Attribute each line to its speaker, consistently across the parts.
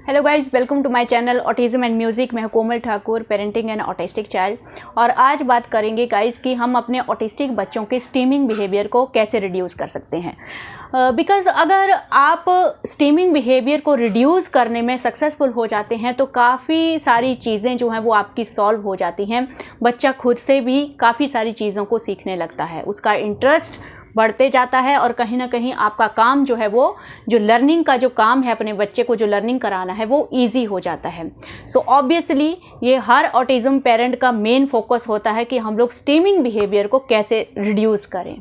Speaker 1: Hello guys, welcome to my channel autism and music. मैं हूं Komal Thakur, parenting and autistic child. और आज बात करेंगे गाइस कि हम अपने ऑटिस्टिक बच्चों के स्टीमिंग बिहेवियर को कैसे रिड्यूस कर सकते हैं। बिकॉज़ अगर आप स्टीमिंग बिहेवियर को रिड्यूस करने में सक्सेसफुल हो जाते हैं तो काफ़ी सारी चीज़ें जो हैं वो आपकी सॉल्व हो जाती हैं। बच्चा खुद से भी काफ़ी सारी चीज़ों को सीखने लगता है, उसका इंटरेस्ट बढ़ते जाता है और कहीं ना कहीं आपका काम जो है वो जो लर्निंग का जो काम है, अपने बच्चे को जो लर्निंग कराना है वो इजी हो जाता है। सो ऑब्वियसली ये हर ऑटिज्म पेरेंट का मेन फोकस होता है कि हम लोग स्टीमिंग बिहेवियर को कैसे रिड्यूस करें।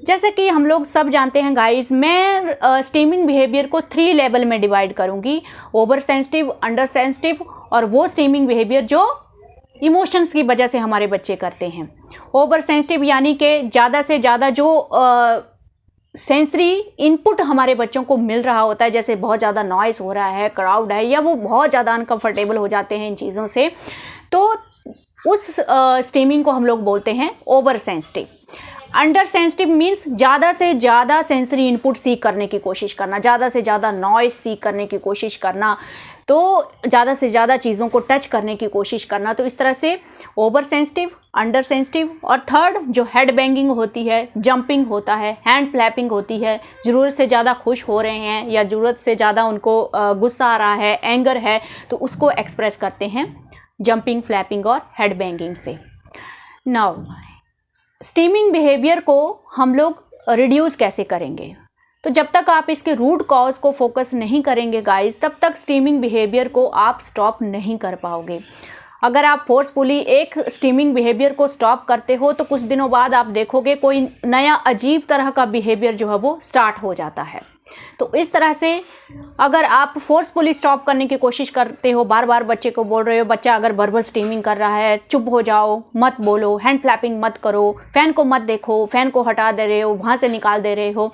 Speaker 1: जैसे कि हम लोग सब जानते हैं गाइस, मैं स्टीमिंग बिहेवियर को 3 लेवल में डिवाइड करूँगी: ओवर सेंसिटिव, अंडर सेंसिटिव और वो स्टीमिंग बिहेवियर जो इमोशंस की वजह से हमारे बच्चे करते हैं। ओवर सेंसिटिव यानी कि ज़्यादा से ज़्यादा जो सेंसरी इनपुट हमारे बच्चों को मिल रहा होता है, जैसे बहुत ज़्यादा नॉइस हो रहा है, क्राउड है, या वो बहुत ज़्यादा अनकंफर्टेबल हो जाते हैं इन चीज़ों से, तो उस स्टीमिंग को हम लोग बोलते हैं over sensitive. Under sensitive means ज़्यादा से ज़्यादा सेंसरी इनपुट सीख करने की कोशिश करना, ज़्यादा से ज़्यादा नॉइस सीख करने की कोशिश करना, तो ज़्यादा से ज़्यादा चीज़ों को टच करने की कोशिश करना। तो इस तरह से ओवर सेंसिटिव, अंडर सेंसिटिव। और थर्ड जो हेड बैंगिंग होती है, जंपिंग होता है, हैंड फ्लैपिंग होती है, ज़रूरत से ज़्यादा खुश हो रहे हैं या ज़रूरत से ज़्यादा उनको गुस्सा आ रहा है, एंगर है, तो उसको एक्सप्रेस करते हैं जंपिंग, फ्लैपिंग और हेड बैंगिंग से। नाउ स्टीमिंग बिहेवियर को हम लोग रिड्यूस कैसे करेंगे? तो जब तक आप इसके रूट कॉज को फोकस नहीं करेंगे गाइस, तब तक स्टीमिंग बिहेवियर को आप स्टॉप नहीं कर पाओगे। अगर आप फोर्सफुली एक स्टीमिंग बिहेवियर को स्टॉप करते हो तो कुछ दिनों बाद आप देखोगे कोई नया अजीब तरह का बिहेवियर जो है वो स्टार्ट हो जाता है। तो इस तरह से अगर आप फोर्सफुली स्टॉप करने की कोशिश करते हो, बार बार बच्चे को बोल रहे हो, बच्चा अगर बर्बर स्टीमिंग कर रहा है, चुप हो जाओ, मत बोलो, हैंड फ्लैपिंग मत करो, फ़ैन को मत देखो, फ़ैन को हटा दे रहे हो, वहाँ से निकाल दे रहे हो,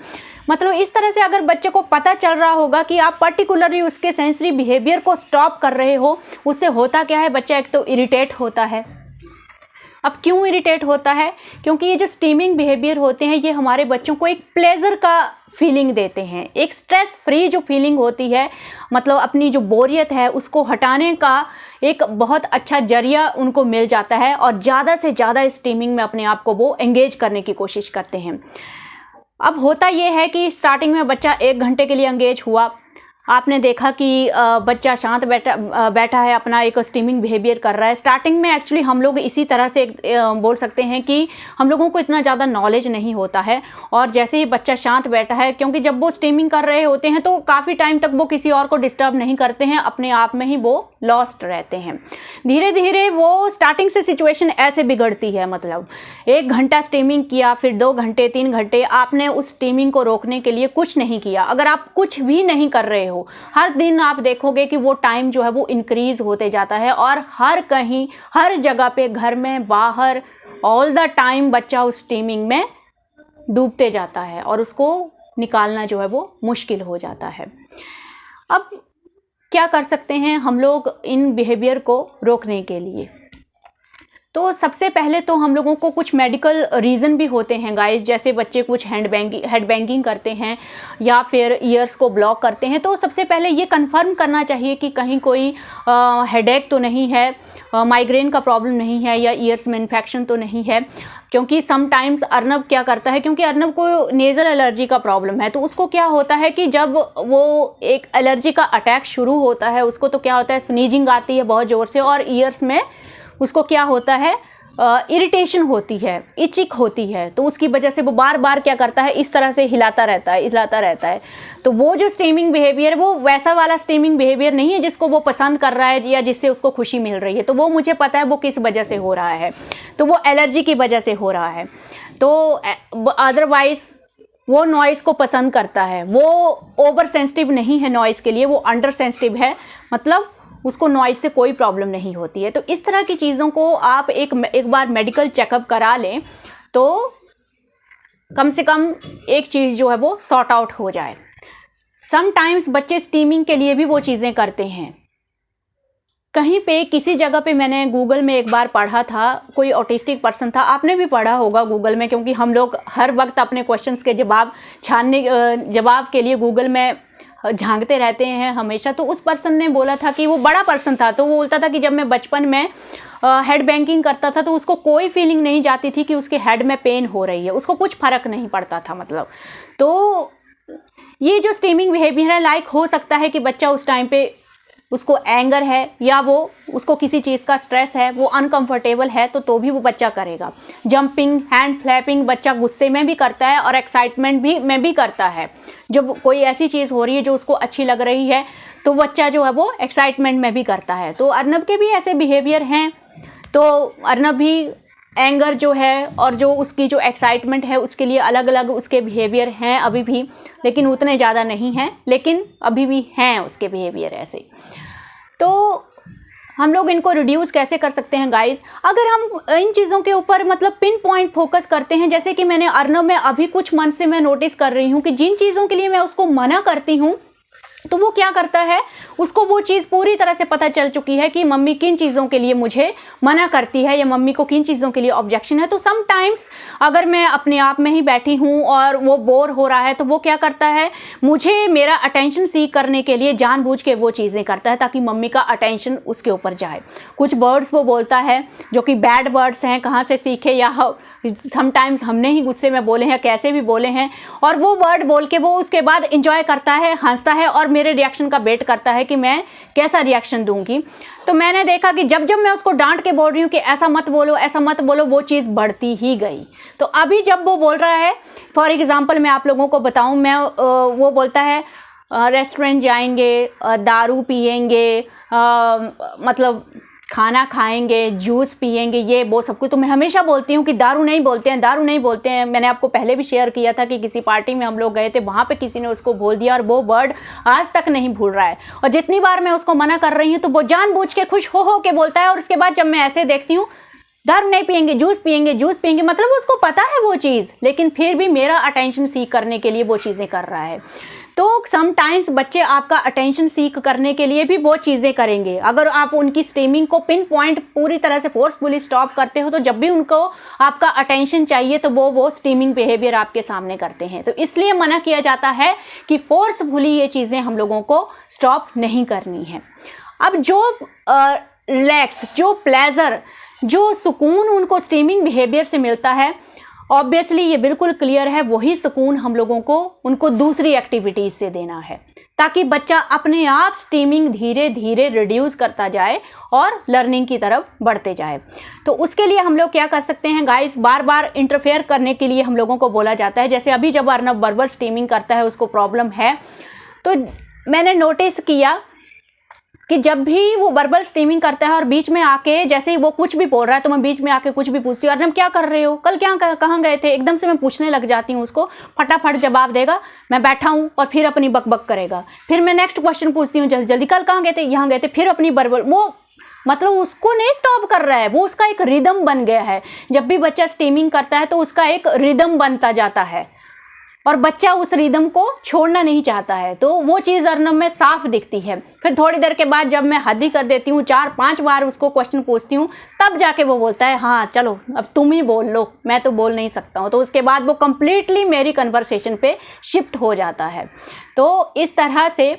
Speaker 1: मतलब इस तरह से अगर बच्चे को पता चल रहा होगा कि आप पर्टिकुलरली उसके सेंसरी बिहेवियर को स्टॉप कर रहे हो, उससे होता क्या है, बच्चा एक तो इरिटेट होता है। अब क्यों इरिटेट होता है? क्योंकि ये जो स्टीमिंग बिहेवियर होते हैं ये हमारे बच्चों को एक प्लेजर का फीलिंग देते हैं, एक स्ट्रेस फ्री जो फीलिंग होती है, मतलब अपनी जो बोरियत है उसको हटाने का एक बहुत अच्छा जरिया उनको मिल जाता है और ज़्यादा से ज़्यादा स्टीमिंग में अपने आप को वो एंगेज करने की कोशिश करते हैं। अब होता ये है कि स्टार्टिंग में बच्चा 1 घंटे के लिए एंगेज हुआ, आपने देखा कि बच्चा शांत बैठा है, अपना एक स्टीमिंग बिहेवियर कर रहा है। स्टार्टिंग में एक्चुअली हम लोग इसी तरह से बोल सकते हैं कि हम लोगों को इतना ज़्यादा नॉलेज नहीं होता है, और जैसे ही बच्चा शांत बैठा है, क्योंकि जब वो स्टीमिंग कर रहे होते हैं तो काफ़ी टाइम तक वो किसी और को डिस्टर्ब नहीं करते हैं, अपने आप में ही वो लॉस्ट रहते हैं। धीरे धीरे वो स्टार्टिंग से सिचुएशन ऐसे बिगड़ती है, मतलब 1 घंटा स्टीमिंग किया, फिर 2 घंटे, 3 घंटे, आपने उस स्टीमिंग को रोकने के लिए कुछ नहीं किया। अगर आप कुछ भी नहीं कर रहे हो, हर दिन आप देखोगे कि वो टाइम जो है वो इंक्रीज होते जाता है, और हर कहीं, हर जगह पे, घर में, बाहर, ऑल द टाइम बच्चा उस स्टीमिंग में डूबते जाता है और उसको निकालना जो है वो मुश्किल हो जाता है। अब क्या कर सकते हैं हम लोग इन बिहेवियर को रोकने के लिए? तो सबसे पहले तो हम लोगों को कुछ मेडिकल रीज़न भी होते हैं गाइस, जैसे बच्चे कुछ हेड बैंगिंग करते हैं या फिर ईयर्स को ब्लॉक करते हैं। तो सबसे पहले ये कंफर्म करना चाहिए कि कहीं कोई हेडेक तो नहीं है, माइग्रेन का प्रॉब्लम नहीं है, या ईयर्स में इन्फेक्शन तो नहीं है। क्योंकि समटाइम्स अर्नब क्या करता है, क्योंकि अर्नब को नेज़ल एलर्जी का प्रॉब्लम है, तो उसको क्या होता है कि जब वो एक एलर्जी का अटैक शुरू होता है उसको, तो क्या होता है, स्नीजिंग आती है बहुत ज़ोर से, और ईयर्स में उसको क्या होता है, इरिटेशन होती है, इचिक होती है। तो उसकी वजह से वो बार बार क्या करता है, इस तरह से हिलाता रहता है। तो वो जो स्टीमिंग बिहेवियर है वो वैसा वाला स्टीमिंग बिहेवियर नहीं है जिसको वो पसंद कर रहा है या जिससे उसको खुशी मिल रही है। तो वो मुझे पता है वो किस वजह से हो रहा है, तो वो एलर्जी की वजह से हो रहा है। तो अदरवाइज वो नॉइज़ को पसंद करता है, वो ओवर सेंसिटिव नहीं है नॉइज़ के लिए, वो अंडर सेंसिटिव है, मतलब उसको नॉइज़ से कोई प्रॉब्लम नहीं होती है। तो इस तरह की चीज़ों को आप एक बार मेडिकल चेकअप करा लें तो कम से कम एक चीज़ जो है वो सॉर्ट आउट हो जाए। समटाइम्स बच्चे स्टीमिंग के लिए भी वो चीज़ें करते हैं। कहीं पे किसी जगह पे मैंने गूगल में एक बार पढ़ा था, कोई ऑटिस्टिक पर्सन था, आपने भी पढ़ा होगा गूगल में, क्योंकि हम लोग हर वक्त अपने क्वेश्चंस के जवाब के लिए गूगल में झांकते रहते हैं हमेशा। तो उस पर्सन ने बोला था कि वो बड़ा पर्सन था, तो वो बोलता था कि जब मैं बचपन में हेड बैंकिंग करता था तो उसको कोई फीलिंग नहीं जाती थी कि उसके हेड में पेन हो रही है, उसको कुछ फर्क नहीं पड़ता था मतलब। तो ये जो स्टीमिंग बिहेवियर है, लाइक हो सकता है कि बच्चा उस टाइम पे उसको एंगर है या वो उसको किसी चीज़ का स्ट्रेस है, वो अनकंफर्टेबल है, तो भी वो बच्चा करेगा। जंपिंग, हैंड फ्लैपिंग बच्चा गुस्से में भी करता है और एक्साइटमेंट में भी करता है। जब कोई ऐसी चीज़ हो रही है जो उसको अच्छी लग रही है तो बच्चा जो है वो एक्साइटमेंट में भी करता है। तो अर्नब के भी ऐसे बिहेवियर हैं। तो अर्नब भी एंगर जो है और जो उसकी जो एक्साइटमेंट है उसके लिए अलग अलग उसके बिहेवियर हैं अभी भी, लेकिन उतने ज़्यादा नहीं हैं, लेकिन अभी भी हैं उसके बिहेवियर ऐसे। तो हम लोग इनको रिड्यूस कैसे कर सकते हैं गाइस? अगर हम इन चीज़ों के ऊपर मतलब पिन पॉइंट फोकस करते हैं, जैसे कि मैंने अर्नब में अभी कुछ मंथ से मैं नोटिस कर रही हूँ कि जिन चीज़ों के लिए मैं उसको मना करती हूँ तो वो क्या करता है, उसको वो चीज़ पूरी तरह से पता चल चुकी है कि मम्मी किन चीज़ों के लिए मुझे मना करती है या मम्मी को किन चीज़ों के लिए ऑब्जेक्शन है। तो समटाइम्स अगर मैं अपने आप में ही बैठी हूँ और वो बोर हो रहा है तो वो क्या करता है, मुझे मेरा अटेंशन सीख करने के लिए जानबूझ के वो चीज़ें करता है ताकि मम्मी का अटेंशन उसके ऊपर जाए। कुछ वर्ड्स वो बोलता है जो कि बैड वर्ड्स हैं, कहाँ से सीखे या समटाइम्स हमने ही गुस्से में बोले हैं, कैसे भी बोले हैं, और वो वर्ड बोल के वो उसके बाद इंजॉय करता है, हंसता है और मेरे रिएक्शन का वेट करता है कि मैं कैसा रिएक्शन दूंगी। तो मैंने देखा कि जब जब मैं उसको डांट के बोल रही हूँ कि ऐसा मत बोलो, ऐसा मत बोलो, वो चीज़ बढ़ती ही गई। तो अभी जब वो बोल रहा है, फॉर एग्जाम्पल मैं आप लोगों को बताऊँ, मैं वो बोलता है रेस्टोरेंट जाएंगे, दारू पिएंगे, मतलब खाना खाएंगे, जूस पिएंगे, ये वो सब कुछ। तो मैं हमेशा बोलती हूँ कि दारू नहीं बोलते हैं, दारू नहीं बोलते हैं। मैंने आपको पहले भी शेयर किया था कि किसी पार्टी में हम लोग गए थे, वहाँ पे किसी ने उसको बोल दिया और वो वर्ड आज तक नहीं भूल रहा है। और जितनी बार मैं उसको मना कर रही हूँ तो वो जानबूझ के खुश हो के बोलता है, और उसके बाद जब मैं ऐसे देखती हूँ दारू नहीं पिएंगे, जूस पिएंगे, जूस पिएंगे, मतलब उसको पता है वो चीज़, लेकिन फिर भी मेरा अटेंशन सीख करने के लिए वो चीज़ें कर रहा है। तो समटाइम्स बच्चे आपका अटेंशन सीख करने के लिए भी वो चीज़ें करेंगे। अगर आप उनकी स्टीमिंग को पिन पॉइंट पूरी तरह से फोर्सफुली स्टॉप करते हो तो जब भी उनको आपका अटेंशन चाहिए तो वो स्टीमिंग बिहेवियर आपके सामने करते हैं। तो इसलिए मना किया जाता है कि फोर्सफुली ये चीज़ें हम लोगों को स्टॉप नहीं करनी है। अब जो रिलैक्स, जो प्लेजर, जो सुकून उनको स्टीमिंग बिहेवियर से मिलता है, ऑब्वियसली ये बिल्कुल क्लियर है, वही सुकून हम लोगों को उनको दूसरी एक्टिविटीज से देना है ताकि बच्चा अपने आप स्टीमिंग धीरे धीरे रिड्यूस करता जाए और लर्निंग की तरफ बढ़ते जाए। तो उसके लिए हम लोग क्या कर सकते हैं गाइस, बार बार इंटरफेयर करने के लिए हम लोगों को बोला जाता है। जैसे अभी जब अर्नब वर्बल स्टीमिंग करता है, उसको प्रॉब्लम है, तो मैंने नोटिस किया कि जब भी वो वर्बल स्टीमिंग करता है और बीच में आके जैसे ही वो कुछ भी बोल रहा है तो मैं बीच में आके कुछ भी पूछती हूँ, अर्नब क्या कर रहे हो, कल क्या कहाँ गए थे, एकदम से मैं पूछने लग जाती हूँ उसको। फटाफट जवाब देगा, मैं बैठा हूँ और फिर अपनी बकबक करेगा। फिर मैं नेक्स्ट क्वेश्चन पूछती हूँ, जल्दी जल्दी, कल कहाँ गए थे, यहाँ गए थे, फिर अपनी वर्बल, वो मतलब उसको नहीं स्टॉप कर रहा है, वो उसका एक रिदम बन गया है। जब भी बच्चा स्टीमिंग करता है तो उसका एक रिदम बनता जाता है और बच्चा उस रिदम को छोड़ना नहीं चाहता है। तो वो चीज़ अर्नब में साफ दिखती है। फिर थोड़ी देर के बाद जब मैं हद ही कर देती हूँ, 4-5 बार उसको क्वेश्चन पूछती हूँ, तब जाके वो बोलता है हाँ चलो अब तुम ही बोल लो, मैं तो बोल नहीं सकता हूँ। तो उसके बाद वो कंप्लीटली मेरी कन्वर्सेशन पे शिफ्ट हो जाता है। तो इस तरह से,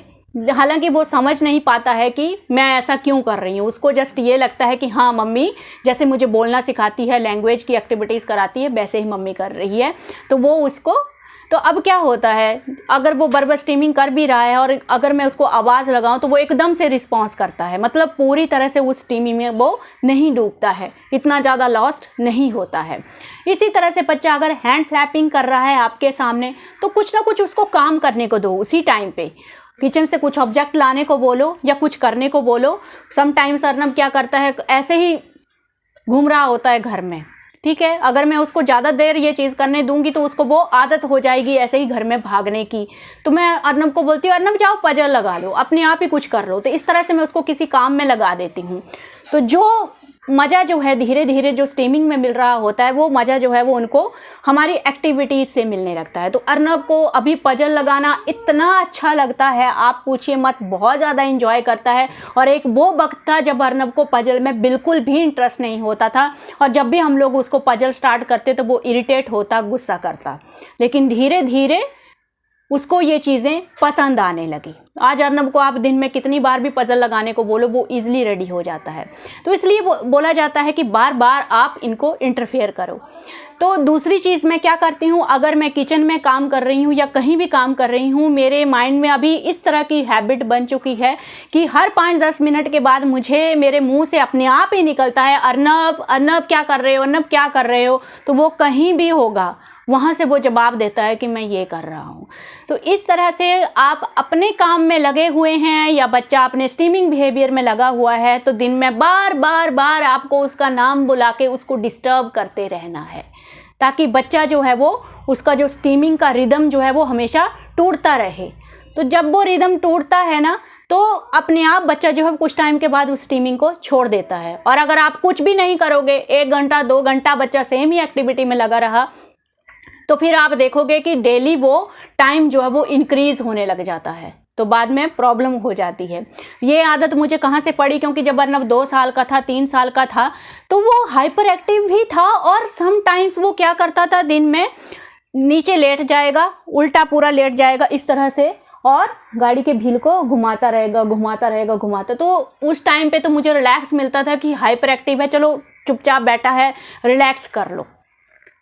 Speaker 1: हालांकि वो समझ नहीं पाता है कि मैं ऐसा क्यों कर रही हूँ, उसको जस्ट ये लगता है कि हाँ मम्मी जैसे मुझे बोलना सिखाती है, लैंग्वेज की एक्टिविटीज़ कराती है, वैसे ही मम्मी कर रही है। तो वो उसको, तो अब क्या होता है, अगर वो वर्बल स्टीमिंग कर भी रहा है और अगर मैं उसको आवाज़ लगाऊं तो वो एकदम से रिस्पॉन्स करता है, मतलब पूरी तरह से उस स्टीमिंग में वो नहीं डूबता है, इतना ज़्यादा लॉस्ट नहीं होता है। इसी तरह से बच्चा अगर हैंड फ्लैपिंग कर रहा है आपके सामने तो कुछ ना कुछ उसको काम करने को दो उसी टाइम पे। किचन से कुछ ऑब्जेक्ट लाने को बोलो या कुछ करने को बोलो। समटाइम्स अर्नब क्या करता है, ऐसे ही घूम रहा होता है घर में, ठीक है, अगर मैं उसको ज़्यादा देर ये चीज़ करने दूंगी तो उसको वो आदत हो जाएगी ऐसे ही घर में भागने की। तो मैं अर्नब को बोलती हूँ अर्नब जाओ पजल लगा लो, अपने आप ही कुछ कर लो। तो इस तरह से मैं उसको किसी काम में लगा देती हूँ। तो जो मज़ा जो है धीरे धीरे जो स्टीमिंग में मिल रहा होता है, वो मज़ा जो है वो उनको हमारी एक्टिविटीज़ से मिलने लगता है। तो अर्नब को अभी पजल लगाना इतना अच्छा लगता है, आप पूछिए मत, बहुत ज़्यादा इंजॉय करता है। और एक वो वक्त था जब अर्नब को पजल में बिल्कुल भी इंटरेस्ट नहीं होता था, और जब भी हम लोग उसको पजल स्टार्ट करते तो वो इरिटेट होता, गुस्सा करता। लेकिन धीरे धीरे उसको ये चीज़ें पसंद आने लगी। आज अर्नब को आप दिन में कितनी बार भी पजल लगाने को बोलो, वो ईजिली रेडी हो जाता है। तो इसलिए बोला जाता है कि बार बार आप इनको इंटरफेयर करो। तो दूसरी चीज़ मैं क्या करती हूँ, अगर मैं किचन में काम कर रही हूँ या कहीं भी काम कर रही हूँ, मेरे माइंड में अभी इस तरह की हैबिट बन चुकी है कि हर 5-10 मिनट के बाद मुझे मेरे मुंह से अपने आप ही निकलता है, अर्नब अर्नब क्या कर रहे हो, अर्नब क्या कर रहे हो। तो वो कहीं भी होगा, वहाँ से वो जवाब देता है कि मैं ये कर रहा हूँ। तो इस तरह से आप अपने काम में लगे हुए हैं या बच्चा अपने स्टीमिंग बिहेवियर में लगा हुआ है, तो दिन में बार बार आपको उसका नाम बुला के उसको डिस्टर्ब करते रहना है, ताकि बच्चा जो है वो उसका जो स्टीमिंग का रिदम जो है वो हमेशा टूटता रहे। तो जब वो रिदम टूटता है ना, तो अपने आप बच्चा जो है कुछ टाइम के बाद उस स्टीमिंग को छोड़ देता है। और अगर आप कुछ भी नहीं करोगे, 1 घंटा 2 घंटा बच्चा सेम ही एक्टिविटी में लगा रहा, तो फिर आप देखोगे कि डेली वो टाइम जो है वो इंक्रीज होने लग जाता है, तो बाद में प्रॉब्लम हो जाती है। ये आदत मुझे कहाँ से पड़ी, क्योंकि जब अर्नब 2 साल का था, 3 साल का था, तो वो हाइपर एक्टिव भी था और समटाइम्स वो क्या करता था, दिन में नीचे लेट जाएगा, उल्टा पूरा लेट जाएगा इस तरह से, और गाड़ी के व्हील को घुमाता रहेगा। तो उस टाइम पे तो मुझे रिलैक्स मिलता था कि हाइपर एक्टिव है, चलो चुपचाप बैठा है, रिलैक्स कर लो।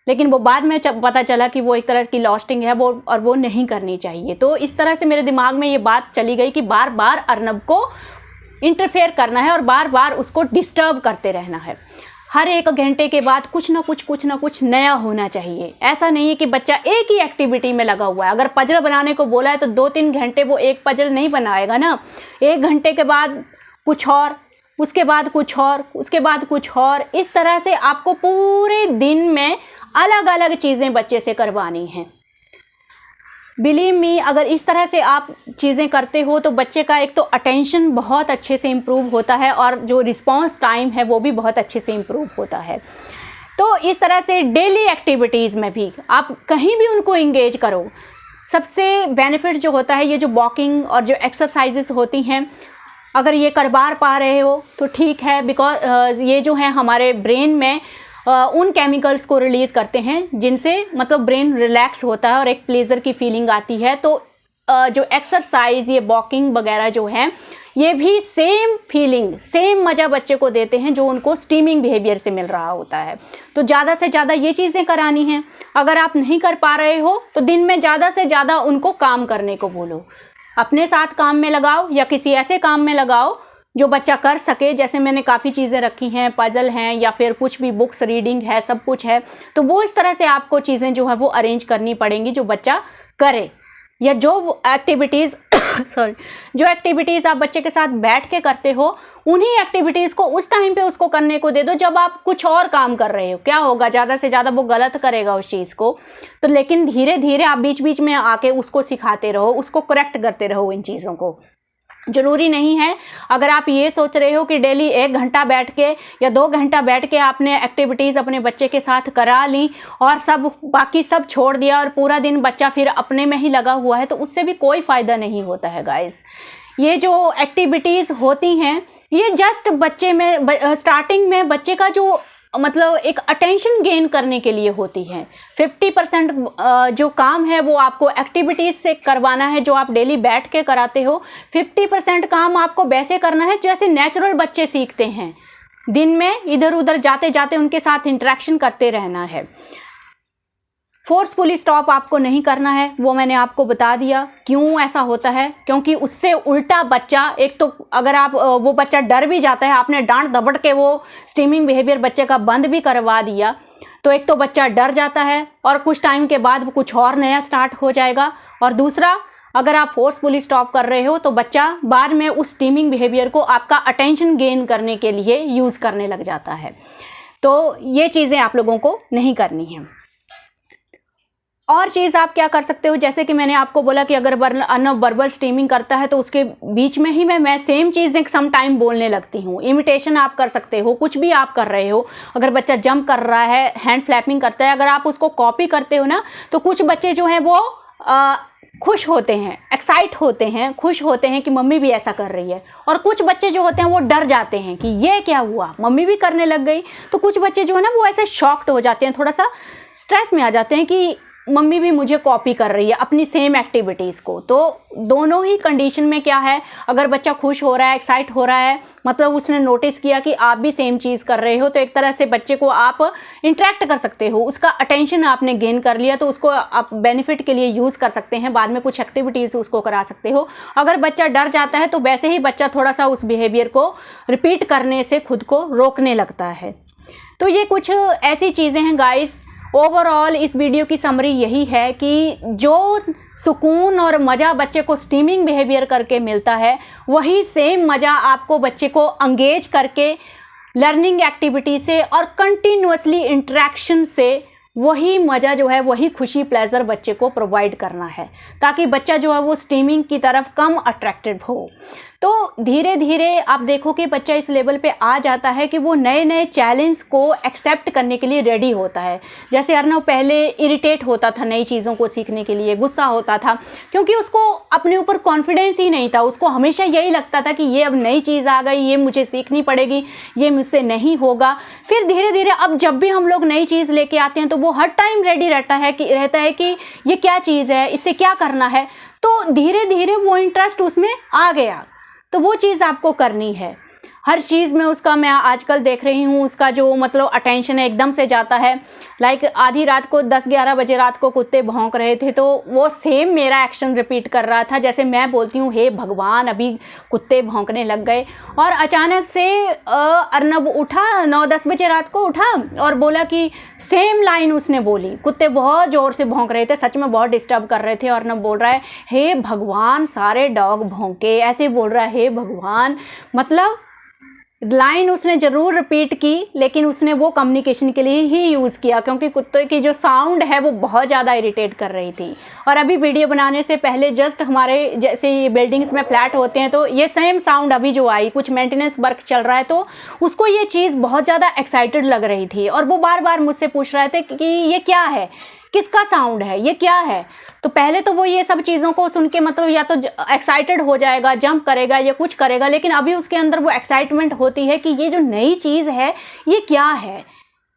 Speaker 1: लेकिन वो बाद में पता चला कि वो एक तरह की लॉस्टिंग है वो, और वो नहीं करनी चाहिए। तो इस तरह से मेरे दिमाग में ये बात चली गई कि बार बार अर्नब को इंटरफेयर करना है और बार बार उसको डिस्टर्ब करते रहना है। हर 1 घंटे के बाद कुछ ना कुछ नया होना चाहिए। ऐसा नहीं है कि बच्चा एक ही एक्टिविटी में लगा हुआ है। अगर पजल बनाने को बोला है तो 2-3 घंटे वो एक पजल नहीं बनाएगा ना। 1 घंटे के बाद कुछ और, उसके बाद कुछ और, उसके बाद कुछ और। इस तरह से आपको पूरे दिन में अलग अलग चीज़ें बच्चे से करवानी हैं। बिलीव मी, अगर इस तरह से आप चीज़ें करते हो तो बच्चे का एक तो अटेंशन बहुत अच्छे से इम्प्रूव होता है और जो रिस्पॉन्स टाइम है वो भी बहुत अच्छे से इम्प्रूव होता है। तो इस तरह से डेली एक्टिविटीज़ में भी आप कहीं भी उनको इंगेज करो। सबसे बेनिफिट जो होता है, ये जो वॉकिंग और जो एक्सरसाइजेस होती हैं, अगर ये करवा पा रहे हो तो ठीक है, बिकॉज ये जो है हमारे ब्रेन में उन केमिकल्स को रिलीज़ करते हैं जिनसे मतलब ब्रेन रिलैक्स होता है और एक प्लेजर की फीलिंग आती है। तो जो एक्सरसाइज, ये वॉकिंग वगैरह जो है, ये भी सेम फीलिंग, सेम मज़ा बच्चे को देते हैं जो उनको स्टीमिंग बिहेवियर से मिल रहा होता है। तो ज़्यादा से ज़्यादा ये चीज़ें करानी हैं। अगर आप नहीं कर पा रहे हो तो दिन में ज़्यादा से ज़्यादा उनको काम करने को बोलो। अपने साथ काम में लगाओ या किसी ऐसे काम में लगाओ जो बच्चा कर सके। जैसे मैंने काफ़ी चीज़ें रखी हैं, पजल हैं या फिर कुछ भी बुक्स रीडिंग है, सब कुछ है। तो वो इस तरह से आपको चीज़ें जो है वो अरेंज करनी पड़ेंगी जो बच्चा करे। या जो एक्टिविटीज़ जो एक्टिविटीज़ आप बच्चे के साथ बैठ के करते हो, उन्हीं एक्टिविटीज़ को उस टाइम पे उसको करने को दे दो जब आप कुछ और काम कर रहे हो। क्या होगा, ज़्यादा से ज़्यादा वो गलत करेगा उस चीज़ को। तो लेकिन धीरे धीरे आप बीच बीच में आके उसको सिखाते रहो, उसको करेक्ट करते रहो इन चीज़ों को। ज़रूरी नहीं है अगर आप ये सोच रहे हो कि डेली 1 घंटा बैठ के या 2 घंटा बैठ के आपने एक्टिविटीज़ अपने बच्चे के साथ करा ली और सब बाकी सब छोड़ दिया और पूरा दिन बच्चा फिर अपने में ही लगा हुआ है, तो उससे भी कोई फ़ायदा नहीं होता है गाइस। ये जो एक्टिविटीज़ होती हैं ये जस्ट बच्चे में स्टार्टिंग में बच्चे का जो मतलब एक अटेंशन गेन करने के लिए होती है। 50% जो काम है वो आपको एक्टिविटीज़ से करवाना है जो आप डेली बैठ के कराते हो। 50% काम आपको वैसे करना है जैसे नेचुरल बच्चे सीखते हैं। दिन में इधर उधर जाते जाते उनके साथ इंटरेक्शन करते रहना है। फोर्सफुली स्टॉप आपको नहीं करना है, वो मैंने आपको बता दिया। क्यों ऐसा होता है, क्योंकि उससे उल्टा बच्चा, एक तो अगर आप वो बच्चा डर भी जाता है, आपने डांट दबड़ के वो स्टीमिंग बिहेवियर बच्चे का बंद भी करवा दिया, तो एक तो बच्चा डर जाता है और कुछ टाइम के बाद कुछ और नया स्टार्ट हो जाएगा। और दूसरा, अगर आप फोर्सफुली स्टॉप कर रहे हो तो बच्चा बाद में उस स्टीमिंग बिहेवियर को आपका अटेंशन गेन करने के लिए यूज़ करने लग जाता है। तो ये चीज़ें आप लोगों को नहीं करनी है। और चीज़ आप क्या कर सकते हो, जैसे कि मैंने आपको बोला कि अगर अर्नब वर्बल स्टीमिंग करता है तो उसके बीच में ही मैं सेम चीज़ें सम टाइम बोलने लगती हूँ। इमिटेशन आप कर सकते हो, कुछ भी आप कर रहे हो। अगर बच्चा जंप कर रहा है, हैंड फ्लैपिंग करता है, अगर आप उसको कॉपी करते हो ना, तो कुछ बच्चे जो हैं वो खुश होते हैं, एक्साइट होते हैं, खुश होते हैं कि मम्मी भी ऐसा कर रही है। और कुछ बच्चे जो होते हैं वो डर जाते हैं कि ये क्या हुआ, मम्मी भी करने लग गई। तो कुछ बच्चे जो है ना वो ऐसे शॉक्ड हो जाते हैं, थोड़ा सा स्ट्रेस में आ जाते हैं कि मम्मी भी मुझे कॉपी कर रही है अपनी सेम एक्टिविटीज़ को। तो दोनों ही कंडीशन में क्या है, अगर बच्चा खुश हो रहा है, एक्साइट हो रहा है, मतलब उसने नोटिस किया कि आप भी सेम चीज़ कर रहे हो, तो एक तरह से बच्चे को आप इंटरेक्ट कर सकते हो, उसका अटेंशन आपने गेन कर लिया, तो उसको आप बेनिफिट के लिए यूज़ कर सकते हैं, बाद में कुछ एक्टिविटीज़ उसको करा सकते हो। अगर बच्चा डर जाता है तो वैसे ही बच्चा थोड़ा सा उस बिहेवियर को रिपीट करने से खुद को रोकने लगता है। तो ये कुछ ऐसी चीज़ें हैं गाइस। ओवरऑल इस वीडियो की समरी यही है कि जो सुकून और मज़ा बच्चे को स्टीमिंग बिहेवियर करके मिलता है, वही सेम मज़ा आपको बच्चे को एंगेज करके लर्निंग एक्टिविटी से और कंटिन्यूअसली इंटरेक्शन से वही मज़ा जो है, वही खुशी, प्लेजर बच्चे को प्रोवाइड करना है, ताकि बच्चा जो है वो स्टीमिंग की तरफ कम अट्रैक्टेड हो। तो धीरे धीरे आप देखो कि बच्चा इस लेवल पे आ जाता है कि वो नए नए चैलेंज को एक्सेप्ट करने के लिए रेडी होता है। जैसे अर्नव पहले इरिटेट होता था नई चीज़ों को सीखने के लिए, गुस्सा होता था, क्योंकि उसको अपने ऊपर कॉन्फिडेंस ही नहीं था। उसको हमेशा यही लगता था कि ये अब नई चीज़ आ गई, ये मुझे सीखनी पड़ेगी, ये मुझसे नहीं होगा। फिर धीरे धीरे अब जब भी हम लोग नई चीज़ लेके आते हैं तो वो हर टाइम रेडी रहता है कि ये क्या चीज़ है, इससे क्या करना है। तो धीरे धीरे वो इंटरेस्ट उसमें आ गया। तो वो चीज़ आपको करनी है। हर चीज़ में उसका, मैं आजकल देख रही हूँ, उसका जो मतलब अटेंशन है एकदम से जाता है। लाइक आधी रात को 10-11 बजे रात को कुत्ते भौंक रहे थे, तो वो सेम मेरा एक्शन रिपीट कर रहा था। जैसे मैं बोलती हूँ हे भगवान अभी कुत्ते भौंकने लग गए, और अचानक से अर्नब उठा, 9-10 बजे रात को उठा और बोला कि सेम लाइन उसने बोली। कुत्ते बहुत ज़ोर से भौंक रहे थे, सच में बहुत डिस्टर्ब कर रहे थे। अर्नब बोल रहा है हे भगवान सारे डॉग भौंके, ऐसे बोल रहा है हे भगवान। मतलब लाइन उसने ज़रूर रिपीट की, लेकिन उसने वो कम्युनिकेशन के लिए ही यूज़ किया, क्योंकि कुत्ते की जो साउंड है वो बहुत ज़्यादा इरिटेट कर रही थी। और अभी वीडियो बनाने से पहले जस्ट हमारे जैसे ये बिल्डिंग्स में फ्लैट होते हैं, तो ये सेम साउंड अभी जो आई, कुछ मेंटेनेंस वर्क चल रहा है, तो उसको ये चीज़ बहुत ज़्यादा एक्साइटेड लग रही थी, और वो बार बार मुझसे पूछ रहे थे कि ये क्या है, किसका साउंड है, ये क्या है। तो पहले तो वो ये सब चीज़ों को सुन के मतलब या तो एक्साइटेड हो जाएगा, जंप करेगा या कुछ करेगा, लेकिन अभी उसके अंदर वो एक्साइटमेंट होती है कि ये जो नई चीज़ है ये क्या है,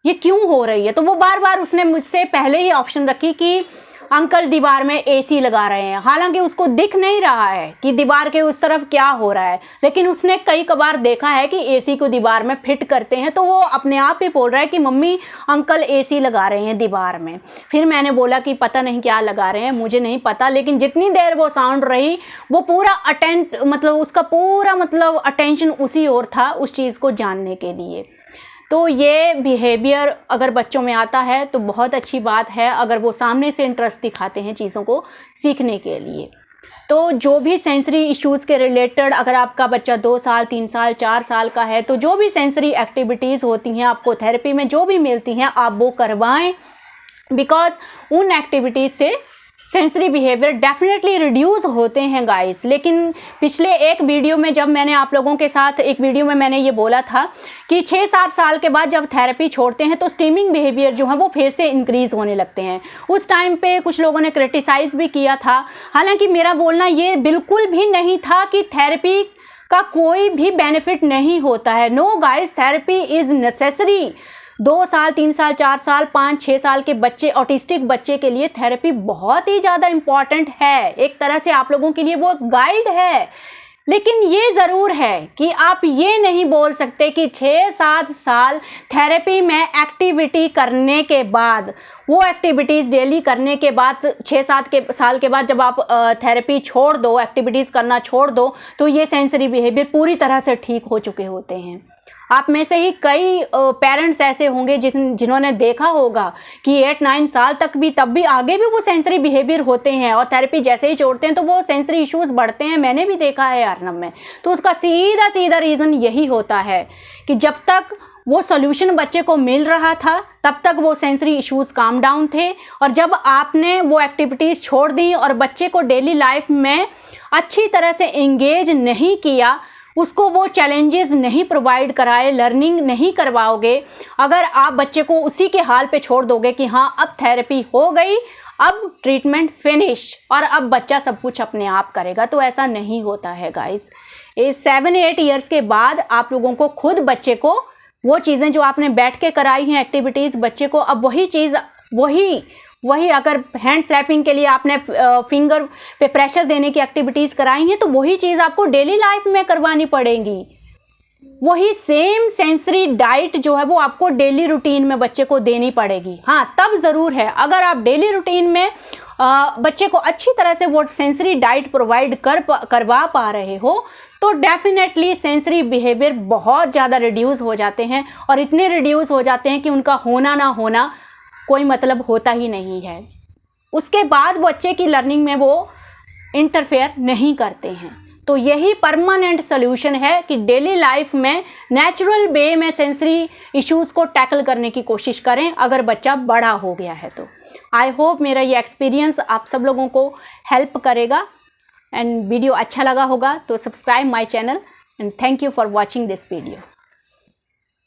Speaker 1: ये क्यों हो रही है। तो वो बार बार उसने मुझसे पहले ही ऑप्शन रखी कि अंकल दीवार में एसी लगा रहे हैं। हालांकि उसको दिख नहीं रहा है कि दीवार के उस तरफ क्या हो रहा है, लेकिन उसने कई कबार देखा है कि एसी को दीवार में फिट करते हैं, तो वो अपने आप ही बोल रहा है कि मम्मी अंकल एसी लगा रहे हैं दीवार में। फिर मैंने बोला कि पता नहीं क्या लगा रहे हैं, मुझे नहीं पता, लेकिन जितनी देर वो साउंड रही वो पूरा उसका पूरा अटेंशन उसी ओर था, उस चीज़ को जानने के लिए। तो ये बिहेवियर अगर बच्चों में आता है तो बहुत अच्छी बात है, अगर वो सामने से इंटरेस्ट दिखाते हैं चीज़ों को सीखने के लिए। तो जो भी सेंसरी इश्यूज़ के रिलेटेड, अगर आपका बच्चा 2 साल 3 साल 4 साल का है, तो जो भी सेंसरी एक्टिविटीज़ होती हैं आपको थेरेपी में जो भी मिलती हैं आप वो करवाएं, बिकॉज उन एक्टिविटीज़ से सेंसरी बिहेवियर डेफिनेटली रिड्यूस होते हैं गाइस। लेकिन पिछले एक वीडियो में जब मैंने आप लोगों के साथ एक वीडियो में मैंने ये बोला था कि 6-7 साल के बाद जब थेरेपी छोड़ते हैं तो स्टीमिंग बिहेवियर जो है वो फिर से इंक्रीज़ होने लगते हैं। उस टाइम पे कुछ लोगों ने क्रिटिसाइज़ भी किया था। हालांकि मेरा बोलना ये बिल्कुल भी नहीं था कि थेरेपी का कोई भी बेनिफिट नहीं होता है। No guys, therapy is necessary. 2 साल 3 साल 4 साल 5-6 साल के बच्चे, ऑटिस्टिक बच्चे के लिए थेरेपी बहुत ही ज़्यादा इम्पॉर्टेंट है। एक तरह से आप लोगों के लिए वो गाइड है। लेकिन ये ज़रूर है कि आप ये नहीं बोल सकते कि 6-7 साल थेरेपी में एक्टिविटी करने के बाद, वो एक्टिविटीज़ डेली करने के बाद 6-7 साल के बाद जब आप थेरेपी छोड़ दो, एक्टिविटीज़ करना छोड़ दो, तो ये सेंसरी बिहेवियर पूरी तरह से ठीक हो चुके होते हैं। आप में से ही कई पेरेंट्स ऐसे होंगे जिन्होंने देखा होगा कि 8-9 साल तक भी, तब भी आगे भी वो सेंसरी बिहेवियर होते हैं, और थेरेपी जैसे ही छोड़ते हैं तो वो सेंसरी इश्यूज़ बढ़ते हैं। मैंने भी देखा है अर्नब में। तो उसका सीधा सीधा रीज़न यही होता है कि जब तक वो सोल्यूशन बच्चे को मिल रहा था तब तक वो सेंसरी इश्यूज़ काम डाउन थे, और जब आपने वो एक्टिविटीज़ छोड़ दी और बच्चे को डेली लाइफ में अच्छी तरह से एंगेज नहीं किया, उसको वो चैलेंजेस नहीं प्रोवाइड कराए, लर्निंग नहीं करवाओगे, अगर आप बच्चे को उसी के हाल पे छोड़ दोगे कि हाँ अब थेरेपी हो गई, अब ट्रीटमेंट फिनिश और अब बच्चा सब कुछ अपने आप करेगा, तो ऐसा नहीं होता है गाइस। 7-8 ईयर्स के बाद आप लोगों को खुद बच्चे को वो चीज़ें जो आपने बैठ के कराई हैं एक्टिविटीज़, बच्चे को अब वही चीज़, वही वही अगर हैंड फ्लैपिंग के लिए आपने फिंगर पे प्रेशर देने की एक्टिविटीज़ कराई हैं तो वही चीज़ आपको डेली लाइफ में करवानी पड़ेगी। वही सेम सेंसरी डाइट जो है वो आपको डेली रूटीन में बच्चे को देनी पड़ेगी। हाँ, तब ज़रूर है अगर आप डेली रूटीन में बच्चे को अच्छी तरह से वो सेंसरी डाइट प्रोवाइड करवा पा रहे हो तो डेफिनेटली सेंसरी बिहेवियर बहुत ज़्यादा रिड्यूस हो जाते हैं, और इतने रिड्यूस हो जाते हैं कि उनका होना ना होना कोई मतलब होता ही नहीं है। उसके बाद बच्चे की लर्निंग में वो इंटरफेयर नहीं करते हैं। तो यही परमानेंट सोल्यूशन है कि डेली लाइफ में नेचुरल वे में सेंसरी इश्यूज़ को टैकल करने की कोशिश करें अगर बच्चा बड़ा हो गया है तो। आई होप मेरा ये एक्सपीरियंस आप सब लोगों को हेल्प करेगा, एंड वीडियो अच्छा लगा होगा तो subscribe my channel, and thank you for watching this video.